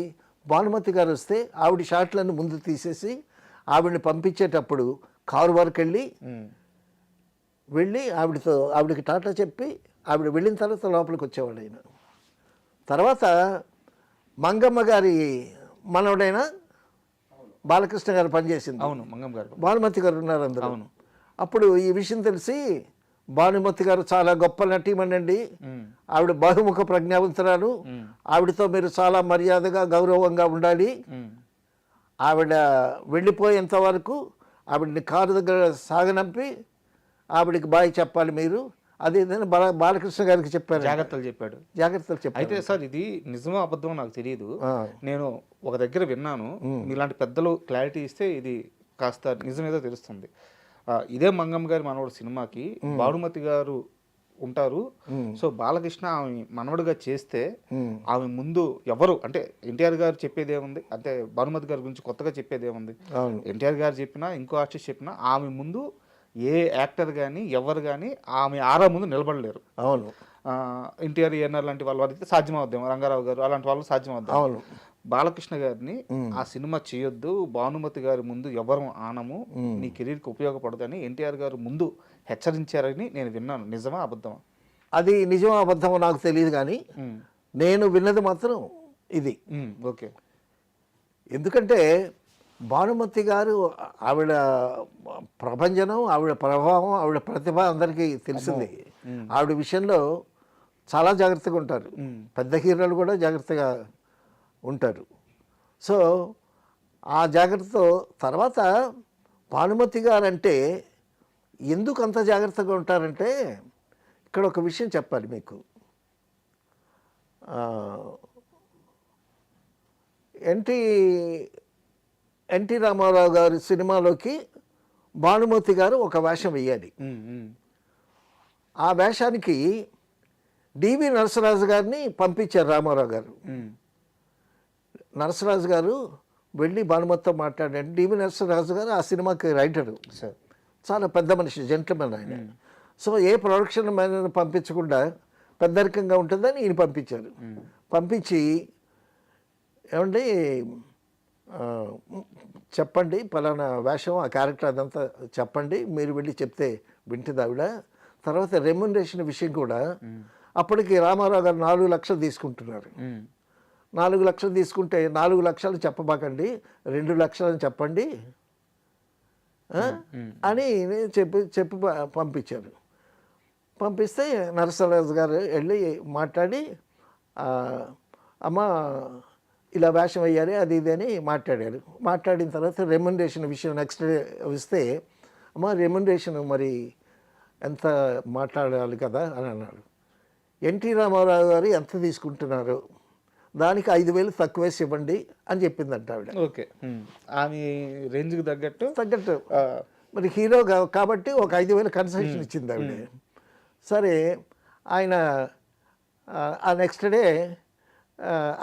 [SPEAKER 3] భానుమతి గారు వస్తే ఆవిడ షాట్లను ముందు తీసేసి ఆవిడని పంపించేటప్పుడు కారు వరకు వెళ్ళి ఆవిడకి టాటా చెప్పి ఆవిడ వెళ్ళిన తర్వాత లోపలికి వచ్చేవాడు ఆయన. తర్వాత మంగమ్మ గారి మనవడైన బాలకృష్ణ గారు పనిచేసింది. భానుమతి గారు ఉన్నారు అందరూ. అప్పుడు ఈ విషయం తెలిసి భానుమతి గారు చాలా గొప్ప నటీమణండి, ఆవిడ బహుముఖ ప్రజ్ఞావంతురాలు, ఆవిడతో మీరు చాలా మర్యాదగా గౌరవంగా ఉండాలి, ఆవిడ వెళ్ళిపోయేంత వరకు ఆవిడని కారు దగ్గర సాగనంపి ఆవిడకి బాయ్ చెప్పాలి మీరు, అదేదైనా బాలకృష్ణ గారికి చెప్పారు.
[SPEAKER 2] జాగ్రత్తలు చెప్పాడు. అయితే సార్ ఇది నిజమో అబద్ధమో నాకు తెలియదు, నేను ఒక దగ్గర విన్నాను, ఇలాంటి పెద్దలు క్లారిటీ ఇస్తే ఇది కాస్త నిజమేదో తెలుస్తుంది. ఇదే మంగమ్మ గారి మనవడు సినిమాకి భానుమతి గారు ఉంటారు. సో బాలకృష్ణ ఆమె మనవడుగా చేస్తే ఆమె ముందు ఎవరు అంటే ఎన్టీఆర్ గారు చెప్పేది ఏముంది, అంటే భానుమతి గారి గురించి కొత్తగా చెప్పేది ఏముంది, ఎన్టీఆర్ గారు చెప్పినా ఇంకో ఆర్టిస్ట్ చెప్పినా ఆమె ముందు ఏ యాక్టర్ కానీ ఎవరు కానీ ఆమె ఆరా ముందు నిలబడలేరు.
[SPEAKER 3] అవును.
[SPEAKER 2] ఎన్టీఆర్ ఏఎన్ఆర్ లాంటి వాళ్ళ వారికి సాధ్యమవుద్దాం, రంగారావు గారు అలాంటి వాళ్ళు సాధ్యమవుద్దాం.
[SPEAKER 3] అవును.
[SPEAKER 2] బాలకృష్ణ గారిని ఆ సినిమా చేయొద్దు, భానుమతి గారి ముందు ఎవరు ఆనము, నీ కెరీర్కి ఉపయోగపడదని ఎన్టీఆర్ గారు ముందు హెచ్చరించారని నేను విన్నాను. నిజమా అబద్ధమా?
[SPEAKER 3] అది నిజమా అబద్ధమో నాకు తెలియదు, కానీ నేను విన్నది మాత్రం ఇది.
[SPEAKER 2] ఓకే.
[SPEAKER 3] ఎందుకంటే భానుమతి గారు ఆవిడ ప్రభంజనం, ఆవిడ ప్రభావం, ఆవిడ ప్రతిభ అందరికీ తెలిసింది. ఆవిడ విషయంలో చాలా జాగ్రత్తగా ఉంటారు, పెద్ద హీరోలు కూడా జాగ్రత్తగా ఉంటారు. సో ఆ జాగ్రత్తతో తర్వాత భానుమతి గారు అంటే ఎందుకు అంత జాగ్రత్తగా ఉంటారంటే ఇక్కడ ఒక విషయం చెప్పాలి మీకు. ఎన్టీ రామారావు గారి సినిమాలోకి భానుమతి గారు ఒక వేషం వేయాలి. ఆ వేషానికి డివి నరసరాజు గారిని పంపించారు రామారావు గారు. నరసరాజు గారు వెళ్ళి భానుమతితో మాట్లాడారు. డివి నరసరాజు గారు ఆ సినిమాకి రైటరు, చాలా పెద్ద మనిషి, జెంట్లమెన్ ఆయన. సో ఏ ప్రొడక్షన్ మేనేజర్ పంపించకుండా పెద్దరికంగా ఉంటుందని ఈయన పంపించారు. పంపించి ఏమండి చెప్పండి పలానా వేషం, ఆ క్యారెక్టర్ అదంతా చెప్పండి, మీరు వెళ్ళి చెప్తే వింటుంది ఆవిడ. తర్వాత రెమ్యునరేషన్ విషయం కూడా అప్పటికి రామారావు గారు 4 లక్షలు తీసుకుంటున్నారు. 4 లక్షలు తీసుకుంటే 4 లక్షలు చెప్పబాకండి, 2 లక్షలు అని చెప్పండి అని చెప్పి పంపించారు. పంపిస్తే నరసరాజు గారు వెళ్ళి మాట్లాడి అమ్మ ఇలా వేషం వేయాలి అది ఇది అని మాట్లాడారు. మాట్లాడిన తర్వాత రెమ్యునరేషన్ విషయం నెక్స్ట్ డే వస్తే అమ్మ రెమ్యునరేషన్ మరి ఎంత మాట్లాడాలి కదా అని అన్నాడు. ఎన్టీ రామారావు గారు ఎంత తీసుకుంటున్నారు, దానికి 5,000 తక్కువేసి ఇవ్వండి అని చెప్పిందంట ఆవిడ.
[SPEAKER 2] ఓకే, ఆమె రేంజ్కి తగ్గట్టు
[SPEAKER 3] మరి హీరో కాబట్టి ఒక 5,000 కన్సెషన్ ఇచ్చింది ఆవిడ. సరే ఆయన ఆ నెక్స్ట్ డే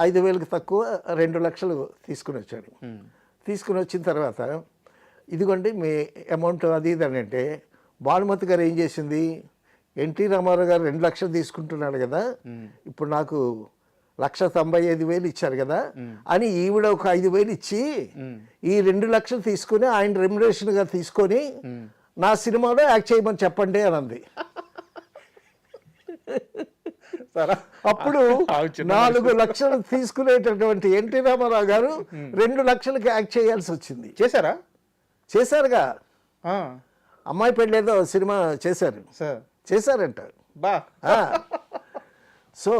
[SPEAKER 3] 5,000కి తక్కువ 2 లక్షలు తీసుకుని వచ్చాడు. తీసుకుని వచ్చిన తర్వాత ఇదిగోండి మీ అమౌంట్ అది ఇది అని అంటే భానుమతి గారు ఏం చేసింది, ఎన్టీ రామారావు గారు 2 లక్షలు తీసుకుంటున్నాడు కదా, ఇప్పుడు నాకు 1,95,000 ఇచ్చారు కదా అని ఈవిడ ఒక 5,000 ఇచ్చి ఈ 2 లక్షలు తీసుకుని ఆయన రెమ్యునరేషన్గా తీసుకొని నా సినిమాలో యాక్ట్ చేయమని చెప్పండి అని అంది. అప్పుడు 4 లక్షలు తీసుకునేటటువంటి ఎన్టీ రామారావు గారు 2 లక్షలకి యాక్ట్ చేయాల్సి వచ్చింది. చేశారుగా, అమ్మాయి పెళ్ళేదో సినిమా చేశారంట. సో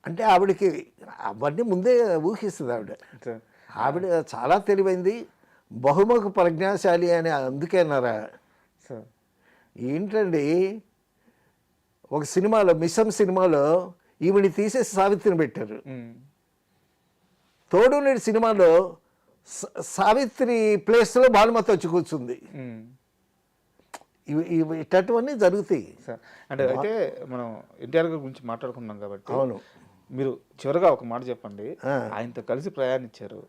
[SPEAKER 3] అంటే ఆవిడకి అవన్నీ ముందే ఊహిస్తుంది ఆవిడ చాలా తెలివైంది, బహుముఖ ప్రజ్ఞాశాలి అని అందుకే అన్నారా. ఏంటండి ఒక సినిమాలో మిసం సినిమాలో ఈవిని తీసేసి సావిత్రిని పెట్టారు. తోడునేడు సినిమాలో సావిత్రి ప్లేస్లో భానుమతి వచ్చి కూర్చుంది. ఇట్లాంటివన్నీ జరుగుతాయి.
[SPEAKER 2] అంటే అయితే మనం ఎన్టీఆర్ గారి గురించి మాట్లాడుకున్నాం కాబట్టి,
[SPEAKER 3] అవును,
[SPEAKER 2] మీరు చివరిగా ఒక మాట చెప్పండి. ఆయనతో కలిసి ప్రయాణించారు,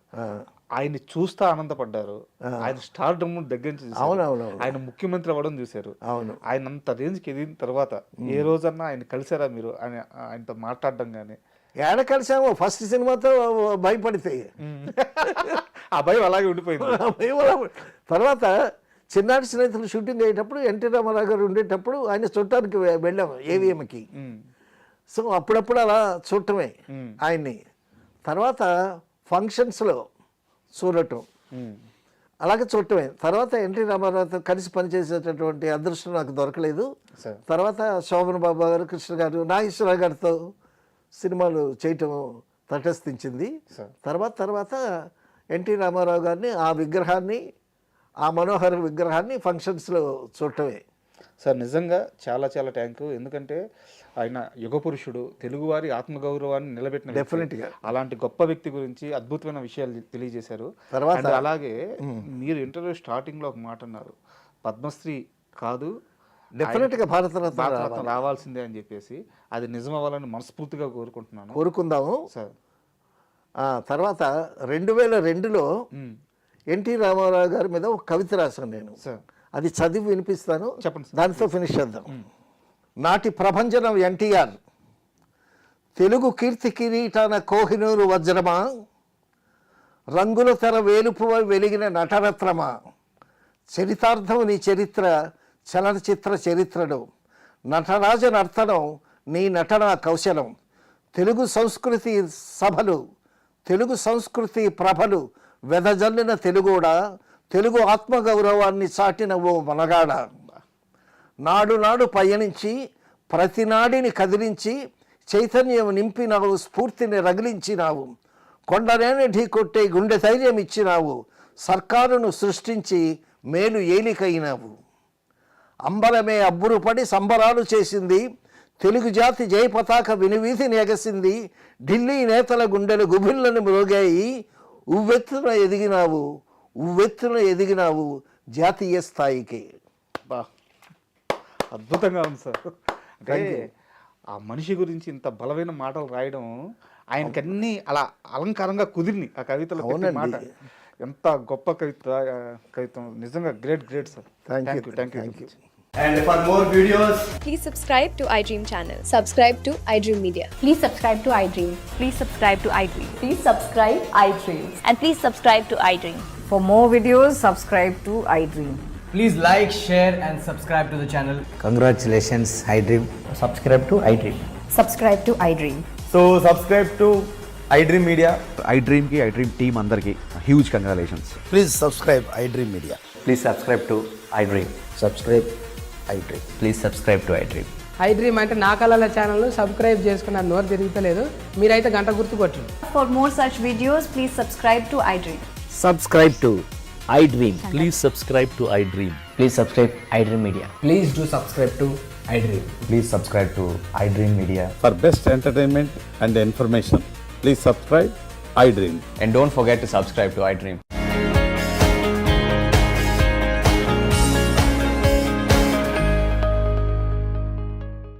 [SPEAKER 2] ఆయన్ని చూస్తా ఆనందపడ్డారు, ఆయన స్టార్ డమ్ దగ్గర నుంచి ఆయన ముఖ్యమంత్రి అవ్వడం చూశారు. ఆయన అంత రేంజ్కి ఎదిగిన తర్వాత ఏ రోజన్నా ఆయన కలిసారా మీరు, ఆయనతో మాట్లాడడం కానీ?
[SPEAKER 3] ఏడ కలిసాము, ఫస్ట్ సినిమాతో భయపడితే
[SPEAKER 2] ఆ భయం అలాగే ఉండిపోయింది.
[SPEAKER 3] తర్వాత చిన్నాటి స్నేహితులు షూటింగ్ అయ్యేటప్పుడు ఎన్టీ రామారావు గారు ఉండేటప్పుడు ఆయన చూడటానికి వెళ్ళాము ఏవిఎంకి. సో అప్పుడప్పుడు అలా చూడటమే ఆయన్ని. తర్వాత ఫంక్షన్స్లో చూడటం, అలాగే చూడటమే. తర్వాత ఎన్టీ రామారావుతో కలిసి పనిచేసేటటువంటి అదృష్టం నాకు దొరకలేదు. తర్వాత శోభన్ బాబు గారు, కృష్ణ గారు, నాగేశ్వరరావు గారితో సినిమాలు చేయటం తటస్థించింది. తర్వాత ఎన్టీ రామారావు గారిని ఆ విగ్రహాన్ని, ఆ మనోహర విగ్రహాన్ని ఫంక్షన్స్లో చూడటమే.
[SPEAKER 2] సార్ నిజంగా చాలా చాలా థ్యాంక్ యూ. ఎందుకంటే ఆయన యుగ పురుషుడు, తెలుగువారి ఆత్మగౌరవాన్ని నిలబెట్టిన
[SPEAKER 3] డెఫినెట్గా
[SPEAKER 2] అలాంటి గొప్ప వ్యక్తి గురించి అద్భుతమైన విషయాలు తెలియజేశారు.
[SPEAKER 3] తర్వాత
[SPEAKER 2] అలాగే మీరు ఇంటర్వ్యూ స్టార్టింగ్లో ఒక మాట అన్నారు, పద్మశ్రీ కాదు
[SPEAKER 3] డెఫినెట్గా భారతరత్న
[SPEAKER 2] రావాల్సిందే అని చెప్పేసి. అది నిజం అవ్వాలని మనస్ఫూర్తిగా
[SPEAKER 3] కోరుకుందాము
[SPEAKER 2] సార్.
[SPEAKER 3] తర్వాత 2002లో ఎన్టీ రామారావు గారి మీద ఒక కవిత రాశాను నేను. అది చదివి వినిపిస్తాను,
[SPEAKER 2] చెప్పండి.
[SPEAKER 3] దానితో ఫినిష్ చేద్దాం. నాటి ప్రభంజనం ఎన్టీఆర్, తెలుగు కీర్తి కిరీటాన కోహినూరు వజ్రమా, రంగుల తెర వేలుపు వెలిగిన నటరత్నమా, చరితార్థం నీ చరిత్ర చలనచిత్ర చరిత్రను, నటరాజ నర్తనం నీ నటన కౌశలం, తెలుగు సంస్కృతి సభలు, తెలుగు సంస్కృతి ప్రభలు వెదజల్లిన తెలుగోడా, తెలుగు ఆత్మగౌరవాన్ని చాటిన ఓ మనగాడ, నాడు నాడు పయనించి ప్రతి నాడిని కదిలించి చైతన్యం నింపినావు, స్ఫూర్తిని రగిలించినావు, కొండనేని ఢీకొట్టే గుండె ధైర్యం ఇచ్చినావు, సర్కారును సృష్టించి మేలు ఏలికైనావు, అంబరమే అబ్బురుపడి సంబరాలు చేసింది, తెలుగు జాతి జయ పతాక వినువీధిని ఎగసింది, ఢిల్లీ నేతల గుండెలు గుబిళ్ళని మ్రోగాయి, ఉవ్వెత్తున ఎదిగినావు జాతీయ స్థాయికి.
[SPEAKER 2] బా అద్భుతంగా ఉంది సార్. అంటే ఆ మనిషి గురించి ఇంత బలమైన మాటలు రాయడం ఆయనకి అన్ని అలా అలంకారంగా కుదిరిని ఆ కవితలో ప్రతి మాట. ఎంత గొప్ప కవిత్వం నిజంగా great sir. Thank you.
[SPEAKER 4] And for more videos,
[SPEAKER 5] Please subscribe to iDream channel. Subscribe to iDream Media.
[SPEAKER 6] Please subscribe to iDream.
[SPEAKER 5] Please subscribe to iDream.
[SPEAKER 6] Please subscribe iDream.
[SPEAKER 5] And please subscribe to iDream.
[SPEAKER 6] For more videos, subscribe to iDream.
[SPEAKER 4] please like, share and subscribe to the channel.
[SPEAKER 7] Congratulations, iDream.
[SPEAKER 4] Subscribe to iDream.
[SPEAKER 6] Subscribe to iDream.
[SPEAKER 4] So subscribe to iDream Media.
[SPEAKER 8] iDream ki iDream team andarki huge congratulations.
[SPEAKER 7] Please subscribe iDream Media.
[SPEAKER 4] Please subscribe to iDream.
[SPEAKER 7] Subscribe iDream.
[SPEAKER 4] Please subscribe to iDream.
[SPEAKER 9] iDream అంటే నా కళల ఛానల్ సబ్స్క్రైబ్ చేసుకున్న నోరు తిరుగుతలేదు, మీరైతే గంట గుర్తు కొట్టండి.
[SPEAKER 6] For more such videos, please subscribe to iDream.
[SPEAKER 7] Subscribe to iDream.
[SPEAKER 10] Please subscribe to iDream.
[SPEAKER 4] Please subscribe iDream Media.
[SPEAKER 9] Please do subscribe to iDream.
[SPEAKER 4] Please subscribe to iDream Media.
[SPEAKER 10] For best entertainment and information, please subscribe iDream.
[SPEAKER 4] And don't forget to subscribe to iDream.